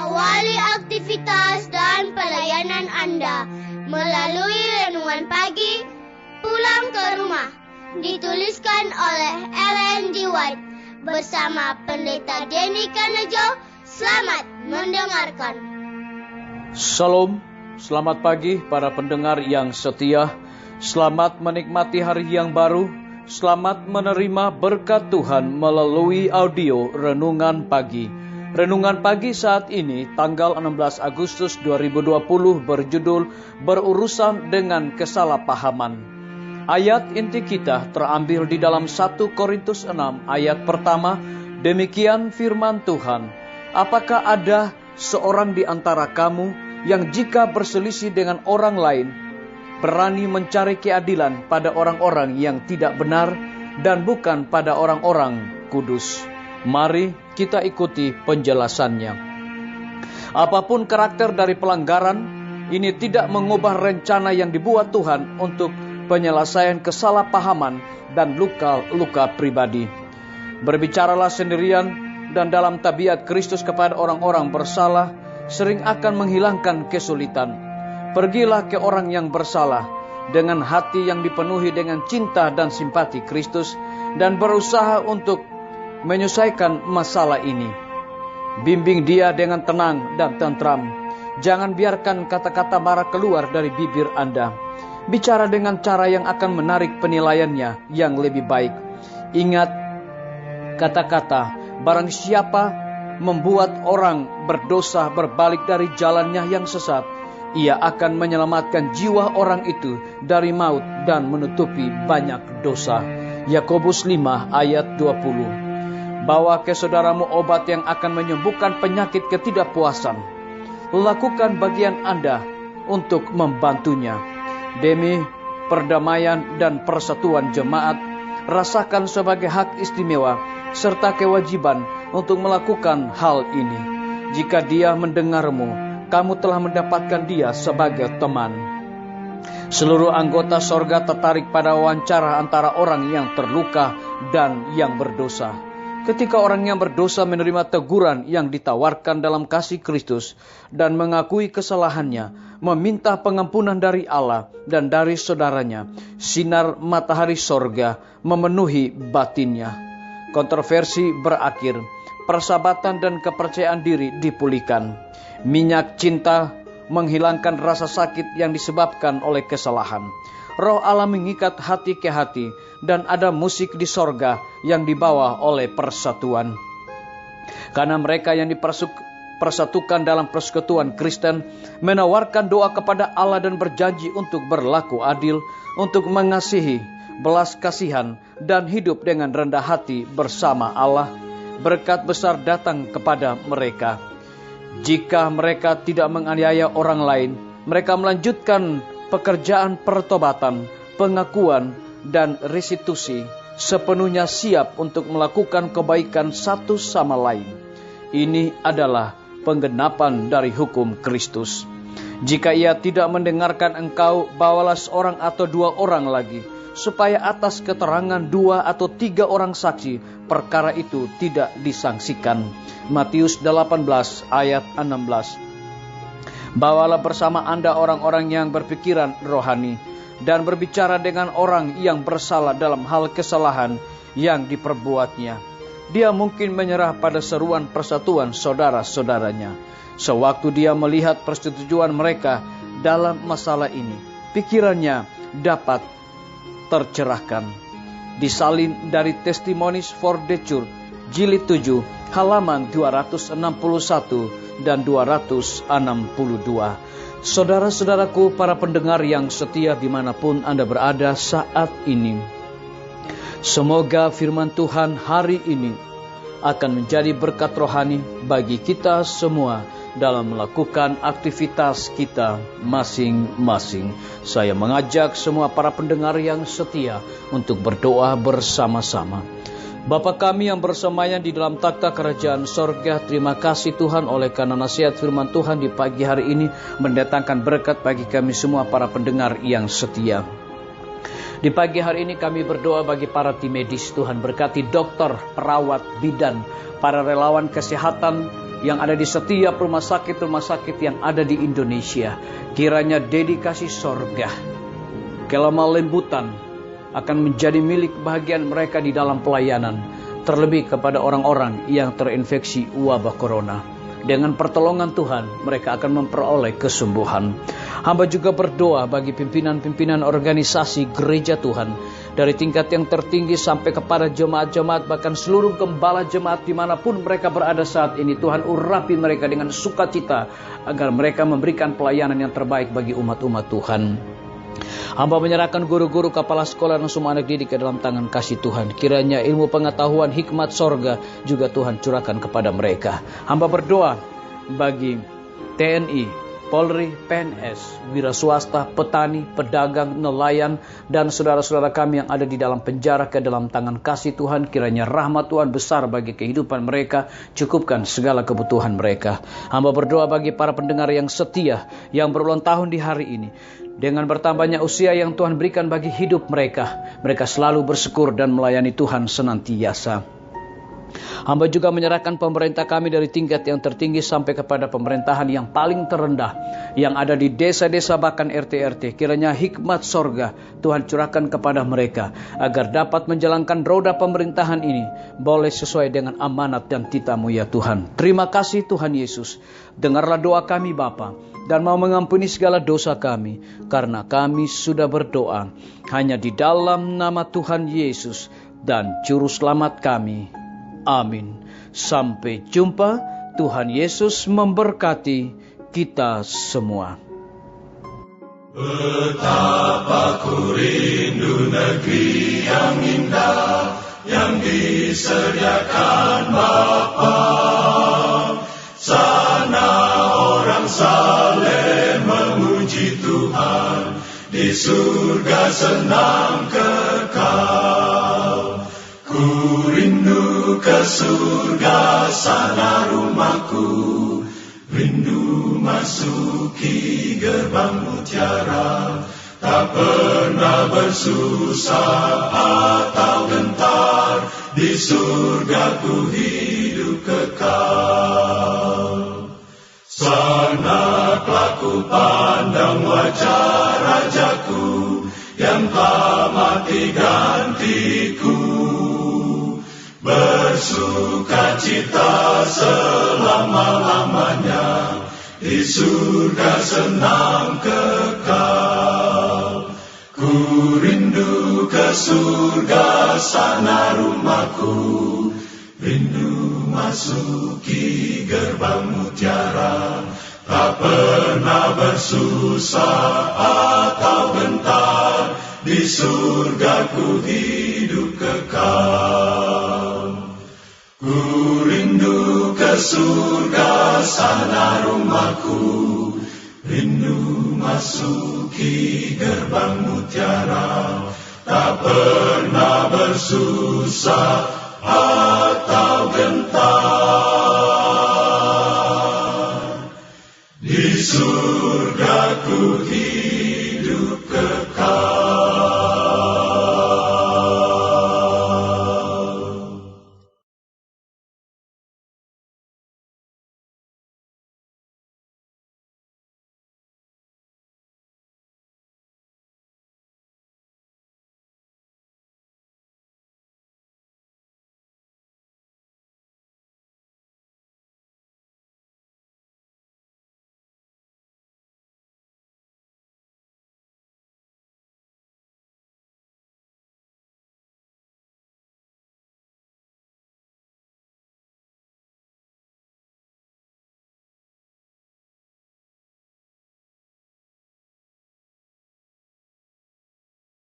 Awali aktivitas dan pelayanan Anda melalui renungan pagi Pulang ke Rumah, dituliskan oleh Ellen G. White bersama Pendeta Denny Kanejo. Selamat mendengarkan. Shalom, selamat pagi para pendengar yang setia. Selamat menikmati hari yang baru. Selamat menerima berkat Tuhan melalui audio Renungan Pagi. Renungan Pagi saat ini tanggal 16 Agustus 2020 berjudul Berurusan dengan Kesalahpahaman. Ayat inti kita terambil di dalam 1 Korintus 6 ayat pertama. Demikian firman Tuhan. Apakah ada seorang di antara kamu yang jika berselisih dengan orang lain berani mencari keadilan pada orang-orang yang tidak benar dan bukan pada orang-orang kudus? Mari kita ikuti penjelasannya. Apapun karakter dari pelanggaran, ini tidak mengubah rencana yang dibuat Tuhan untuk penyelesaian kesalahpahaman dan luka-luka pribadi. Berbicaralah sendirian dan dalam tabiat Kristus kepada orang-orang bersalah sering akan menghilangkan kesulitan. Pergilah ke orang yang bersalah dengan hati yang dipenuhi dengan cinta dan simpati Kristus dan berusaha untuk menyelesaikan masalah ini. Bimbing dia dengan tenang dan tentram. Jangan biarkan kata-kata marah keluar dari bibir Anda. Bicara dengan cara yang akan menarik penilaiannya yang lebih baik. Ingat kata-kata, barang siapa membuat orang berdosa berbalik dari jalannya yang sesat, ia akan menyelamatkan jiwa orang itu dari maut dan menutupi banyak dosa. Yakobus 5 ayat 20. Bawa ke saudaramu obat yang akan menyembuhkan penyakit ketidakpuasan. Lakukan bagian Anda untuk membantunya. Demi perdamaian dan persatuan jemaat, rasakan sebagai hak istimewa serta kewajiban untuk melakukan hal ini. Jika dia mendengarmu, kamu telah mendapatkan dia sebagai teman. Seluruh anggota sorga tertarik pada wawancara antara orang yang terluka dan yang berdosa. Ketika orang yang berdosa menerima teguran yang ditawarkan dalam kasih Kristus dan mengakui kesalahannya, meminta pengampunan dari Allah dan dari saudaranya, sinar matahari sorga memenuhi batinnya. Kontroversi berakhir, persahabatan dan kepercayaan diri dipulihkan. Minyak cinta menghilangkan rasa sakit yang disebabkan oleh kesalahan. Roh Allah mengikat hati ke hati dan ada musik di sorga yang dibawa oleh persatuan. Karena mereka yang dipersatukan dalam persekutuan Kristen menawarkan doa kepada Allah dan berjanji untuk berlaku adil, untuk mengasihi, belas kasihan dan hidup dengan rendah hati bersama Allah. Berkat besar datang kepada mereka. Jika mereka tidak menganiaya orang lain, mereka melanjutkan pekerjaan pertobatan, pengakuan, dan restitusi, sepenuhnya siap untuk melakukan kebaikan satu sama lain. Ini adalah penggenapan dari hukum Kristus. Jika ia tidak mendengarkan engkau, bawalah seorang atau dua orang lagi, supaya atas keterangan 2 atau 3 orang saksi, perkara itu tidak disangsikan. Matius 18 ayat 16. Bawalah bersama Anda orang-orang yang berpikiran rohani dan berbicara dengan orang yang bersalah dalam hal kesalahan yang diperbuatnya. Dia mungkin menyerah pada seruan persatuan saudara-saudaranya. Sewaktu dia melihat persetujuan mereka dalam masalah ini, pikirannya dapat tercerahkan. Disalin dari Testimonies for the Church, jilid 7, halaman 261 dan 262. Saudara-saudaraku, para pendengar yang setia dimanapun Anda berada saat ini, semoga firman Tuhan hari ini akan menjadi berkat rohani bagi kita semua dalam melakukan aktivitas kita masing-masing. Saya mengajak semua para pendengar yang setia untuk berdoa bersama-sama. Bapa kami yang bersemayam di dalam takhta kerajaan sorga, terima kasih Tuhan oleh karena nasihat firman Tuhan di pagi hari ini mendatangkan berkat bagi kami semua para pendengar yang setia. Di pagi hari ini kami berdoa bagi para tim medis. Tuhan berkati dokter, perawat, bidan, para relawan kesehatan, yang ada di setiap rumah sakit yang ada di Indonesia. Kiranya dedikasi sorga, kemalembutan akan menjadi milik kebahagiaan mereka di dalam pelayanan, terlebih kepada orang-orang yang terinfeksi wabah corona. Dengan pertolongan Tuhan, mereka akan memperoleh kesembuhan. Hamba juga berdoa bagi pimpinan-pimpinan organisasi gereja Tuhan, dari tingkat yang tertinggi sampai kepada jemaat-jemaat, bahkan seluruh gembala jemaat dimanapun mereka berada saat ini. Tuhan urapi mereka dengan sukacita, agar mereka memberikan pelayanan yang terbaik bagi umat-umat Tuhan. Hamba menyerahkan guru-guru, kepala sekolah dan semua anak didik ke dalam tangan kasih Tuhan. Kiranya ilmu pengetahuan, hikmat sorga juga Tuhan curahkan kepada mereka. Hamba berdoa bagi TNI, Polri, PNS, wira swasta, petani, pedagang, nelayan, dan saudara-saudara kami yang ada di dalam penjara ke dalam tangan kasih Tuhan. Kiranya rahmat Tuhan besar bagi kehidupan mereka, cukupkan segala kebutuhan mereka. Hamba berdoa bagi para pendengar yang setia, yang berulang tahun di hari ini. Dengan bertambahnya usia yang Tuhan berikan bagi hidup mereka, mereka selalu bersyukur dan melayani Tuhan senantiasa. Hamba juga menyerahkan pemerintah kami dari tingkat yang tertinggi sampai kepada pemerintahan yang paling terendah, yang ada di desa-desa bahkan RT-RT. Kiranya hikmat sorga Tuhan curahkan kepada mereka, agar dapat menjalankan roda pemerintahan ini boleh sesuai dengan amanat dan titah-Mu ya Tuhan. Terima kasih Tuhan Yesus. Dengarlah doa kami Bapa, dan mau mengampuni segala dosa kami, karena kami sudah berdoa hanya di dalam nama Tuhan Yesus dan Juru Selamat kami. Amin. Sampai jumpa. Tuhan Yesus memberkati kita semua. Betapa ku rindu negeri yang indah, yang disediakan Bapa. Sana orang saleh memuji Tuhan, di surga senang kekal. Ku rindu ke surga, sana rumahku, rindu masuki gerbang mutiara, tak pernah bersusah atau gentar, di surga ku hidup kekal. Sana ku pandang wajah Rajaku, yang telah mati gantiku. Bersukacita selama-lamanya, di surga senang kekal. Ku rindu ke surga, sana rumahku, rindu masuki gerbang mutiara, tak pernah bersusah atau gentar, di surga ku hidup kekal. Ku rindu ke surga, sana rumahku, rindu masuki gerbang mutiara, tak pernah bersusah atau gentar, di surga ku hidup